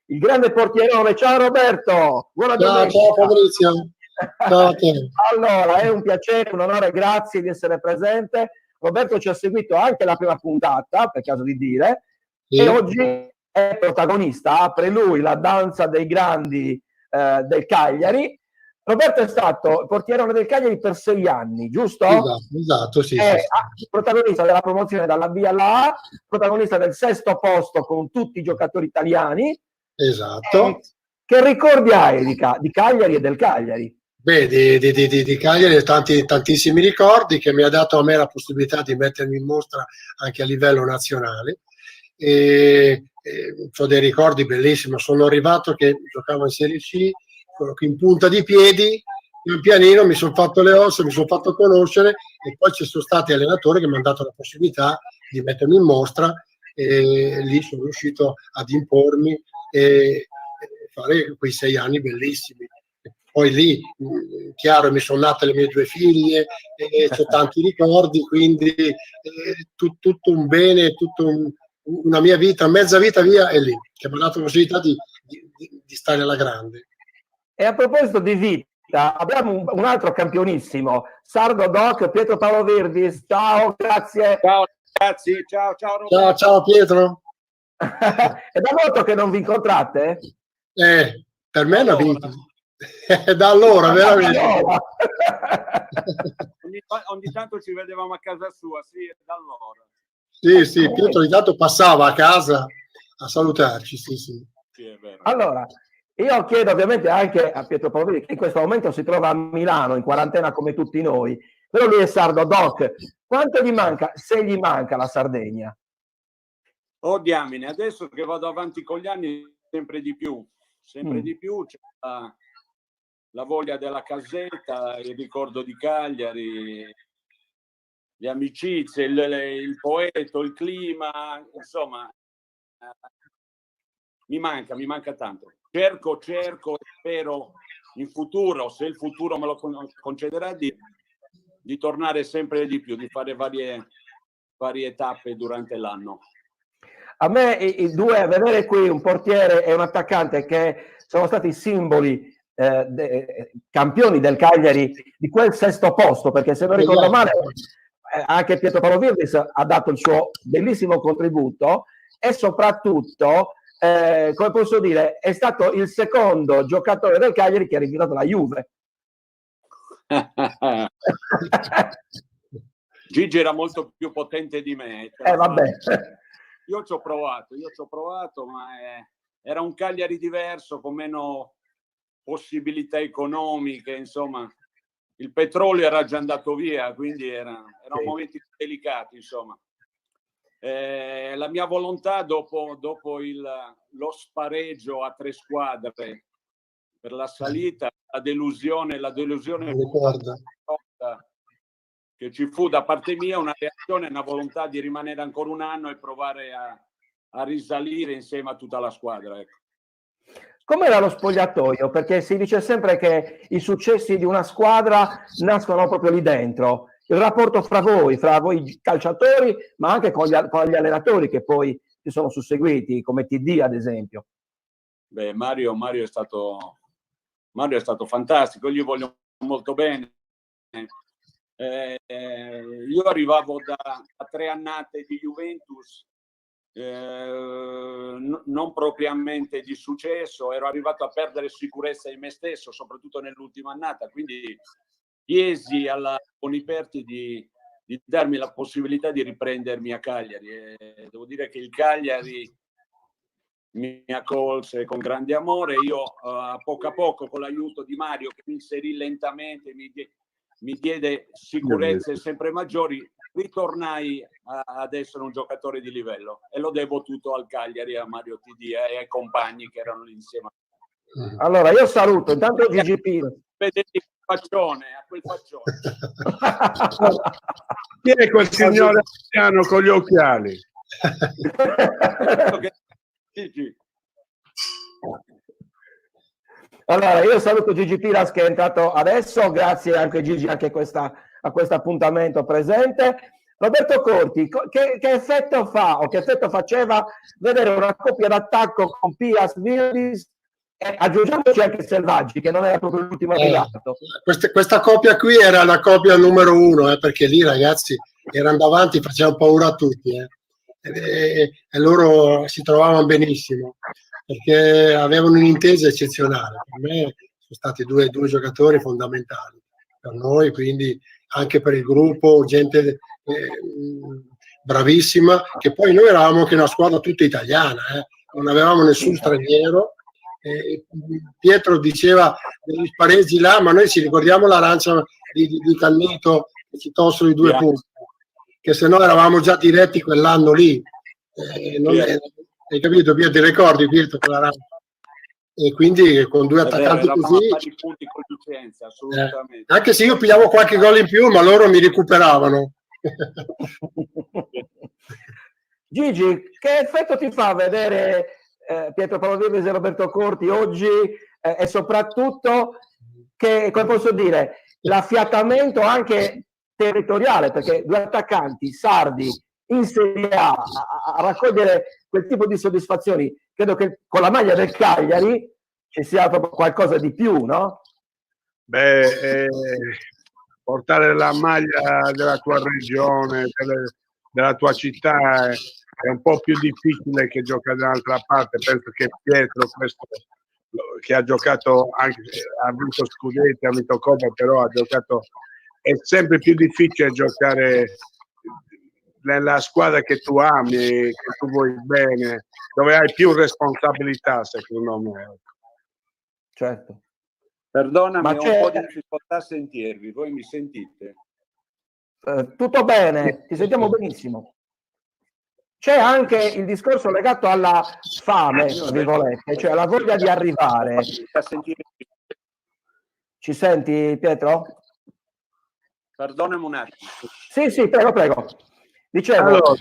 il grande portierone. Ciao Roberto, buona domenica. Ciao Fabrizio. Ciao a te. Allora, è un piacere, un onore, grazie di essere presente. Roberto ci ha seguito anche la prima puntata, per caso di dire, Sì. e oggi è protagonista, apre lui la danza dei grandi del Cagliari. Roberto è stato portierone del Cagliari per 6 anni, giusto? Esatto, sì, È sì. protagonista della promozione dalla B alla A, protagonista del 6° posto con tutti i giocatori italiani. Esatto. Che ricordi hai di Cagliari e del Cagliari? Beh, di Cagliari tantissimi ricordi che mi ha dato a me la possibilità di mettermi in mostra anche a livello nazionale. Ho dei ricordi bellissimi. Sono arrivato che giocavo in Serie C, in punta di piedi, pian pianino mi sono fatto le ossa, mi sono fatto conoscere e poi ci sono stati allenatori che mi hanno dato la possibilità di mettermi in mostra e lì sono riuscito ad impormi e fare quei 6 anni bellissimi. Poi lì, chiaro, mi sono nate le mie 2 figlie, c'ho tanti ricordi, quindi tutto un bene, una mia vita, mezza vita via è lì, che mi ha dato la possibilità di stare alla grande. E a proposito di vita, abbiamo un altro campionissimo, Sardo Doc, Pietro Paolo Virdis. Ciao, grazie. Ciao ragazzi, ciao Roberto. Ciao Pietro. È da molto che non vi incontrate? Per me è una vita. Da allora, veramente. Ogni tanto ci vedevamo a casa sua, sì, da allora. Sì, Pietro ogni tanto passava a casa a salutarci, sì. Sì, è vero. Allora, io chiedo ovviamente anche a Pietro Paolo, che in questo momento si trova a Milano, in quarantena come tutti noi, però lui è sardo. Doc, quanto gli manca, se gli manca la Sardegna? Oh diamine, adesso che vado avanti con gli anni, sempre di più c'è la voglia della casetta, il ricordo di Cagliari, le amicizie, il poeto, il clima, insomma, mi manca tanto. Cerco e spero in futuro, se il futuro me lo concederà, di tornare sempre di più, di fare varie tappe durante l'anno. A me i due, vedere qui un portiere e un attaccante che sono stati simboli, campioni del Cagliari di quel 6° posto, perché se non ricordo male anche Pietro Paolo Virdis ha dato il suo bellissimo contributo e soprattutto, come posso dire, è stato il secondo giocatore del Cagliari che ha rifiutato la Juve. Gigi era molto più potente di me. Vabbè. Io ci ho provato, ma era un Cagliari diverso, con meno possibilità economiche, insomma. Il petrolio era già andato via, quindi erano momenti delicati, insomma. La mia volontà dopo lo spareggio a 3 squadre per la salita, la delusione che ci fu da parte mia, una reazione, una volontà di rimanere ancora un anno e provare a risalire insieme a tutta la squadra, ecco. Com'era lo spogliatoio? Perché si dice sempre che i successi di una squadra nascono proprio lì dentro. Il rapporto fra voi calciatori, ma anche con gli allenatori che poi si sono susseguiti, come TD ad esempio. Beh, Mario è stato fantastico, gli voglio molto bene. Io arrivavo da 3 annate di Juventus, non propriamente di successo, ero arrivato a perdere sicurezza in me stesso, soprattutto nell'ultima annata, quindi chiesi alla Boniperti di darmi la possibilità di riprendermi a Cagliari, e devo dire che il Cagliari mi accolse con grande amore. Io a poco con l'aiuto di Mario, che mi inserì lentamente, mi diede sicurezze sempre maggiori, ritornai ad essere un giocatore di livello, e lo devo tutto al Cagliari, a Mario TD e ai compagni che erano lì insieme. Allora io saluto intanto Gigi Pino. Vedete a quel faccione. Chi è quel signore anziano con gli occhiali? Allora io saluto Gigi Piras che è entrato adesso, grazie anche Gigi anche a questo appuntamento presente. Roberto Corti, che effetto fa o che effetto faceva vedere una coppia d'attacco con Pias, Virdis e aggiungiamoci anche Selvaggi, che non era proprio l'ultimo arrivato. Questa coppia qui era la coppia numero 1, perché lì ragazzi erano davanti, facevano paura a tutti, e loro si trovavano benissimo perché avevano un'intesa eccezionale. Per me sono stati due giocatori fondamentali per noi, quindi anche per il gruppo, gente bravissima, che poi noi eravamo anche una squadra tutta italiana, non avevamo nessun straniero. Pietro diceva degli spareggi là, ma noi ci ricordiamo l'arancia di Cannito che ci tolsero i 2 punti, che se no eravamo già diretti quell'anno lì. Hai capito, Pietro? Ti ricordi, Pietro, quell'arancia? E quindi con 2 attaccanti così, punti con Vicenza, assolutamente. Anche se io pigliavo qualche gol in più, ma loro mi recuperavano. Gigi, che effetto ti fa vedere Pietro Paolo Virdis e Roberto Corti oggi, e soprattutto che, come posso dire, l'affiatamento anche territoriale, perché 2 attaccanti sardi in Serie A a raccogliere quel tipo di soddisfazioni, credo che con la maglia del Cagliari ci sia proprio qualcosa di più, no? Portare la maglia della tua regione, della tua città è un po' più difficile che giocare dall'altra parte. Penso che Pietro, questo, che ha giocato anche, ha vinto scudetti, ha vinto Coppa, però ha giocato, è sempre più difficile giocare nella squadra che tu ami, che tu vuoi bene, dove hai più responsabilità, secondo me. Certo. Perdonami, Ma ho un po' di difficoltà a sentirvi, voi mi sentite? Tutto bene, ti sentiamo benissimo. C'è anche il discorso legato alla fame, tra virgolette, cioè alla voglia di arrivare. Ci senti, Pietro? Perdonami un attimo. Sì, prego. Dicevo, allora,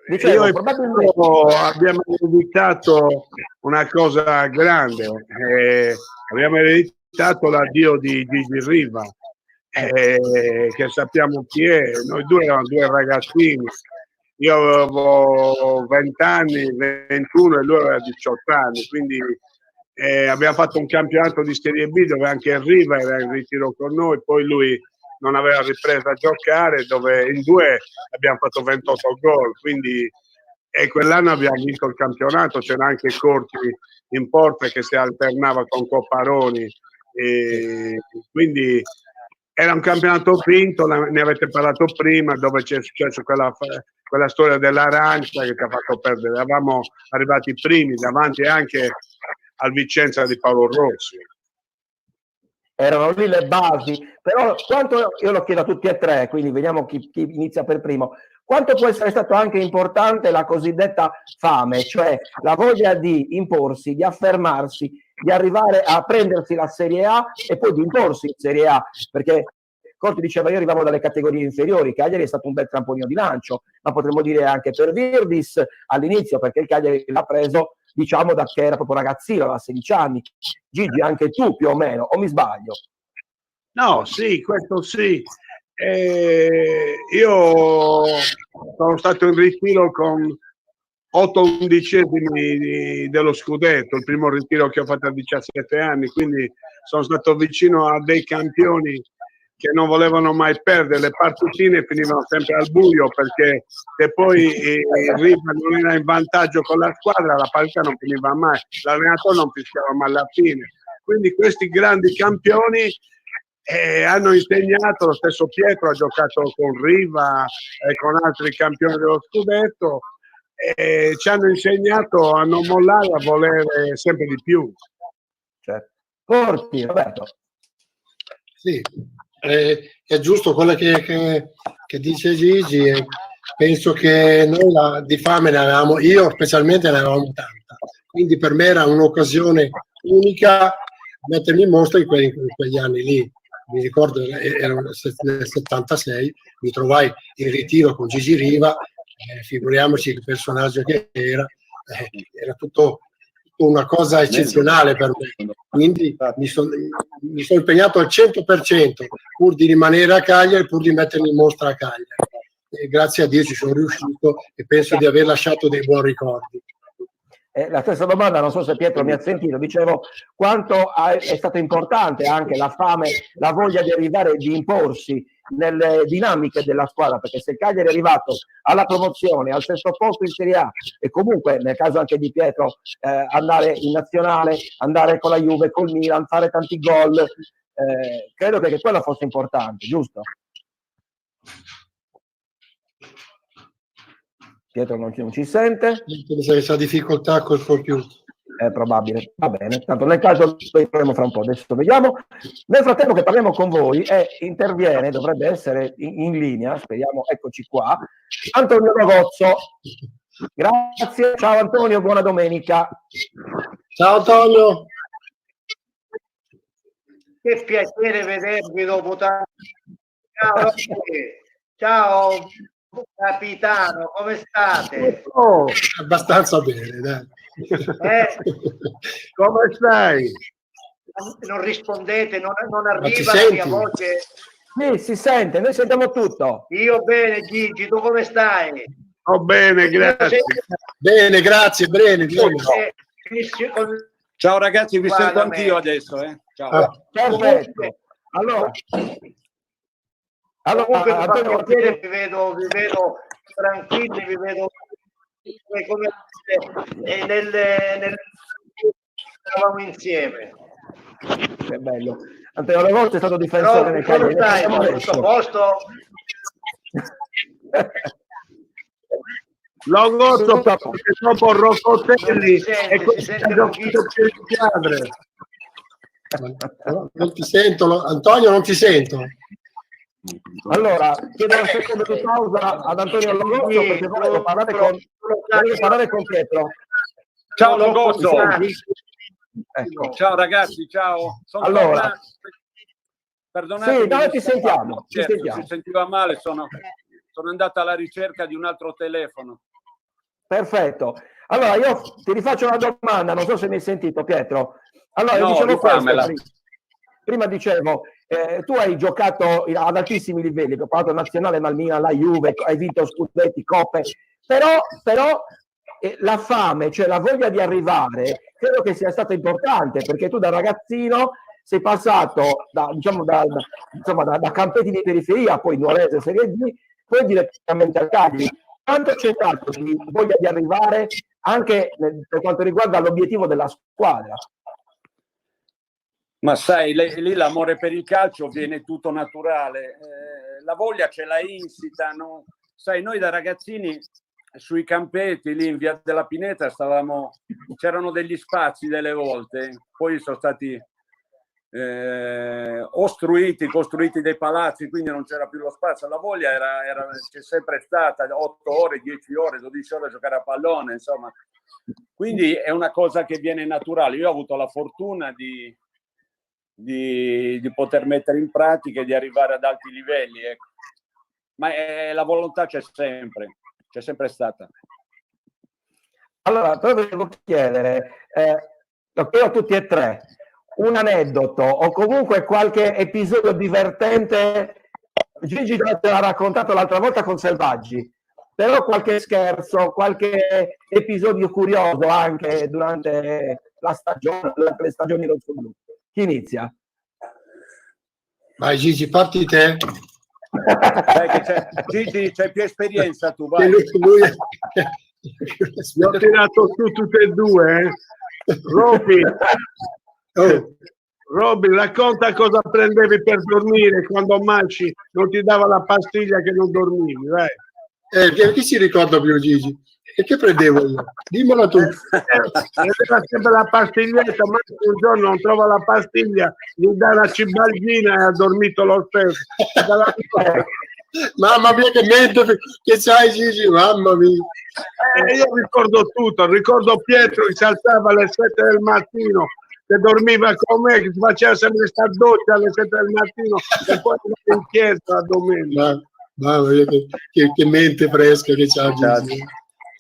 io probabilmente abbiamo ereditato una cosa grande, abbiamo ereditato l'addio di Gigi Riva, che sappiamo chi è. Noi 2 eravamo 2 ragazzini, io avevo 20 anni, 21 e lui aveva 18 anni, quindi abbiamo fatto un campionato di Serie B dove anche Riva era in ritiro con noi, poi lui non aveva ripreso a giocare, dove in 2 abbiamo fatto 28 gol, quindi, e quell'anno abbiamo vinto il campionato. C'era anche Corti in porta che si alternava con Copparoni, e quindi era un campionato vinto. Ne avete parlato prima, dove c'è successo quella storia dell'arancia che ci ha fatto perdere. Eravamo arrivati primi davanti anche al Vicenza di Paolo Rossi. Erano lì le basi, però quanto, io lo chiedo a tutti e 3, quindi vediamo chi inizia per primo, quanto può essere stato anche importante la cosiddetta fame, cioè la voglia di imporsi, di affermarsi, di arrivare a prendersi la Serie A e poi di imporsi in Serie A, perché Corti diceva io arrivavo dalle categorie inferiori, Cagliari è stato un bel trampolino di lancio, ma potremmo dire anche per Virdis all'inizio, perché il Cagliari l'ha preso diciamo da che era proprio ragazzino, a 16 anni. Gigi, anche tu più o meno, o mi sbaglio? No, sì, questo sì. Io sono stato in ritiro con 8 undicesimi dello scudetto, il primo ritiro che ho fatto a 17 anni, quindi sono stato vicino a dei campioni che non volevano mai perdere. Le partitine finivano sempre al buio, perché se poi Riva non era in vantaggio con la squadra, la partita non finiva mai, l'allenatore non fischiava mai alla fine. Quindi questi grandi campioni hanno insegnato, lo stesso Pietro ha giocato con Riva e con altri campioni dello scudetto, ci hanno insegnato a non mollare, a volere sempre di più. Certo. Corti, Roberto. Sì, è giusto quello che dice Gigi. Penso che noi di fame ne avevamo, io specialmente ne avevamo tanta, quindi per me era un'occasione unica mettermi in mostra in quegli anni lì. Mi ricordo, era nel 76, mi trovai in ritiro con Gigi Riva, figuriamoci il personaggio che era tutto una cosa eccezionale per me, quindi mi sono impegnato al 100% pur di rimanere a Cagliari, pur di mettermi in mostra a Cagliari, e grazie a Dio ci sono riuscito e penso di aver lasciato dei buoni ricordi. La stessa domanda, non so se Pietro mi ha sentito, dicevo quanto è stato importante anche la fame, la voglia di arrivare e di imporsi nelle dinamiche della squadra, perché se il Cagliari è arrivato alla promozione, al sesto posto in Serie A e comunque nel caso anche di Pietro andare in nazionale, andare con la Juve, col Milan, fare tanti gol, credo che quello fosse importante, giusto? Pietro non ci sente. Mi sa che c'ha difficoltà col computer. È probabile, va bene, tanto nel caso lo riproveremo fra un po', adesso vediamo. Nel frattempo che parliamo con voi interviene, dovrebbe essere in linea, speriamo, eccoci qua, Antonio Ragozzo. Grazie, ciao Antonio, buona domenica. Ciao Antonio. Che piacere vedervi dopo tanto. Ciao, ciao capitano, come state? Oh, abbastanza bene, dai. Come stai? Non rispondete, non arriva ci la mia senti? voce. Sì, si sente, noi sentiamo tutto. Io bene, Gigi, tu come stai? Oh, bene, grazie. Bene, grazie, bene. Ciao ragazzi, vi Guarda sento me. anch'io adesso. Ciao. Perfetto. Allora Comunque mi fa Antonio, piacere, vi vedo tranquilli, vi vedo come stavamo insieme. che bello. Antonio Ragozzo è stato difensore nel Però Cagliari. come stai? Parliamo Tutto adesso. a posto? Logotto perché dopo Roccotelli e Si sente giocato più di padre. Non ti sento, Antonio, non ti sento. Allora, chiedo un secondo di pausa ad Antonio Logozzo perché volevo parlare con Pietro. Ciao Logozzo. Ecco. Ciao ragazzi, ciao. Sono Allora. tornato. Perdonate. Sì, dai, ti sentiamo. Certo, Ti sentiamo. si sentiva male, sono andato alla ricerca di un altro telefono. Perfetto. Allora, io ti rifaccio una domanda, non so se mi hai sentito Pietro. Allora, No, dicevo rifamela. questo, prima dicevo, tu hai giocato ad altissimi livelli, ho parlato nazionale, Malmina, la Juve, hai vinto scudetti, coppe, però la fame, cioè la voglia di arrivare, credo che sia stata importante, perché tu da ragazzino sei passato da campetti di periferia, poi Nuorese, Serie D, poi direttamente al Cagliari. Quanto c'è stato di voglia di arrivare anche per quanto riguarda l'obiettivo della squadra? Ma sai, lì l'amore per il calcio viene tutto naturale. La voglia ce l'ha insita, no? Sai, noi da ragazzini sui campetti lì in via della Pineta c'erano degli spazi delle volte, poi sono stati costruiti dei palazzi, quindi non c'era più lo spazio. La voglia c'è sempre stata 8 ore, 10 ore, 12 ore a giocare a pallone, insomma. Quindi è una cosa che viene naturale. Io ho avuto la fortuna di poter mettere in pratica e di arrivare ad alti livelli, ecco. Ma la volontà c'è sempre stata. Allora, però devo chiedere, lo chiedo a tutti e tre, un aneddoto o comunque qualche episodio divertente. Gigi te l'ha raccontato l'altra volta con Selvaggi, però qualche scherzo, qualche episodio curioso anche durante la stagione, durante le stagioni rossoblu. Chi inizia? Vai Gigi, parti te. Gigi, c'hai più esperienza tu, vai. Li ho tirato su tutte e due. Robby, racconta cosa prendevi per dormire quando Macci non ti dava la pastiglia che non dormivi, vai. Chi si ricorda più Gigi? E che prendevo io? Dimmelo tu. Prendeva sempre la pastiglietta, ma un giorno non trova la pastiglia, gli dà una cibaldina e ha dormito lo stesso. Mamma mia, che mente che c'hai Gigi, mamma mia. Io ricordo tutto, ricordo Pietro che si alzava alle 7 del mattino, che dormiva con me, che si faceva sempre sta doccia alle 7 del mattino e poi andava in chiesa la domenica. Mamma mia, che mente fresca che c'ha Gigi.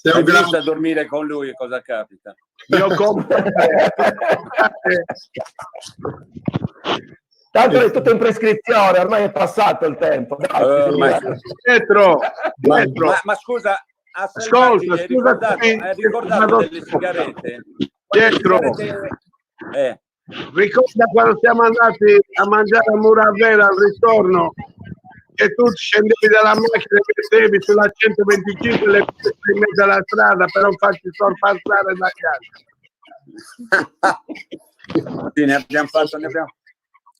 Hai visto a dormire con lui e cosa capita? Tanto è tutto in prescrizione, ormai è passato il tempo. Pietro, Ma scusa, a ascolta, Selvaggi hai ricordato delle sigarette? Pietro, ricorda quando siamo andati a mangiare a Muravera al ritorno, che tu scendevi dalla macchina e mettevi sulla 125 le piste in mezzo alla strada per non farti sorpassare da casa. Sì, ne abbiamo fatto.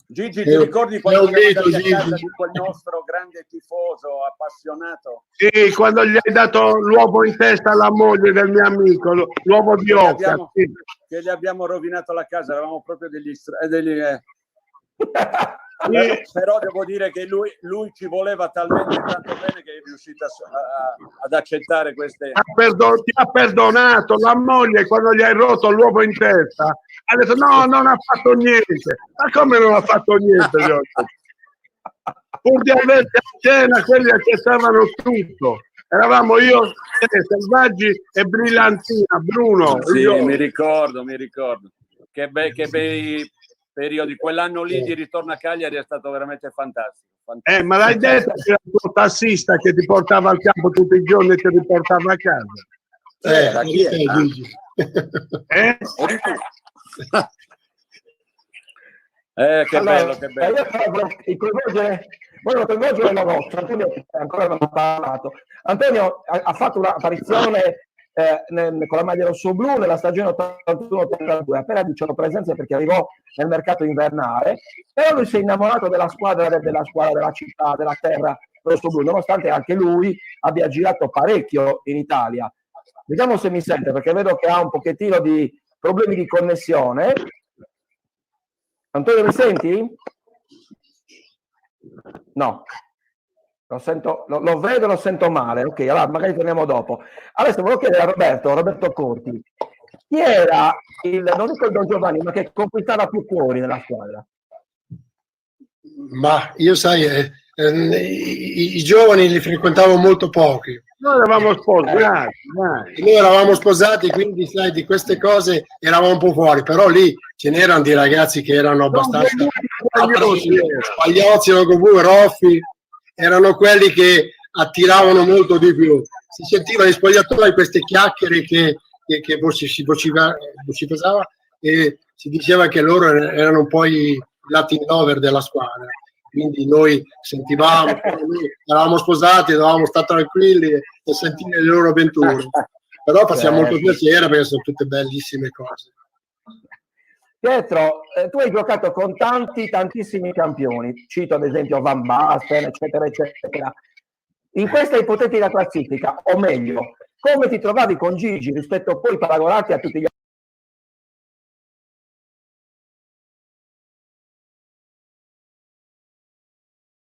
Gigi, ti ricordi quando siamo andati a casa di quel nostro grande tifoso appassionato? Sì, quando gli hai dato l'uovo in testa alla moglie del mio amico, l'uovo di Occa. Che gli abbiamo rovinato la casa, eravamo proprio degli però devo dire che lui ci voleva talmente tanto bene che è riuscito ad accettare queste. Ti ha perdonato la moglie quando gli hai rotto l'uovo in testa. Ha detto no, non ha fatto niente. Ma come non ha fatto niente? Pur di averti a cena, quelli accettavano tutto. Eravamo io, Selvaggi e Brillantina, Bruno. Sì, mi ricordo. Che bei periodi. Quell'anno lì di ritorno a Cagliari è stato veramente fantastico. Ma l'hai detto che era il tuo tassista che ti portava al campo tutti i giorni e ti riportava a casa? Che bello, che bello. Voglio coinvolgere la vostra. Antonio ancora non ha parlato. Antonio ha fatto un'apparizione con la maglia rosso-blu nella stagione 81-82, appena 18 presenze perché arrivò nel mercato invernale, però lui si è innamorato della squadra della città, della terra rosso-blu, nonostante anche lui abbia girato parecchio in Italia. Vediamo se mi sente, perché vedo che ha un pochettino di problemi di connessione. Antonio, mi senti? No. Lo vedo, lo sento male. Ok, allora magari torniamo dopo. Adesso volevo chiedere a Roberto Corti, chi era non dico il Don Giovanni, ma che conquistava più cuori nella squadra? Ma io sai, i giovani li frequentavo molto pochi. Noi eravamo sposati, noi eravamo sposati, quindi sai, di queste cose eravamo un po' fuori, però lì ce n'erano di ragazzi che erano abbastanza Spagliozzi, Roffi, erano quelli che attiravano molto di più. Si sentiva in spogliatoi queste chiacchiere che si vociferiva e si diceva che loro erano un po' i Latin lover della squadra. Quindi noi sentivamo, eravamo sposati, dovevamo stare tranquilli e sentire le loro avventure. Però facciamo molto piacere perché sono tutte bellissime cose. Pietro, tu hai giocato con tantissimi campioni, cito ad esempio Van Basten, eccetera, eccetera. In questa ipotetica classifica, o meglio, come ti trovavi con Gigi rispetto poi paragonati a tutti gli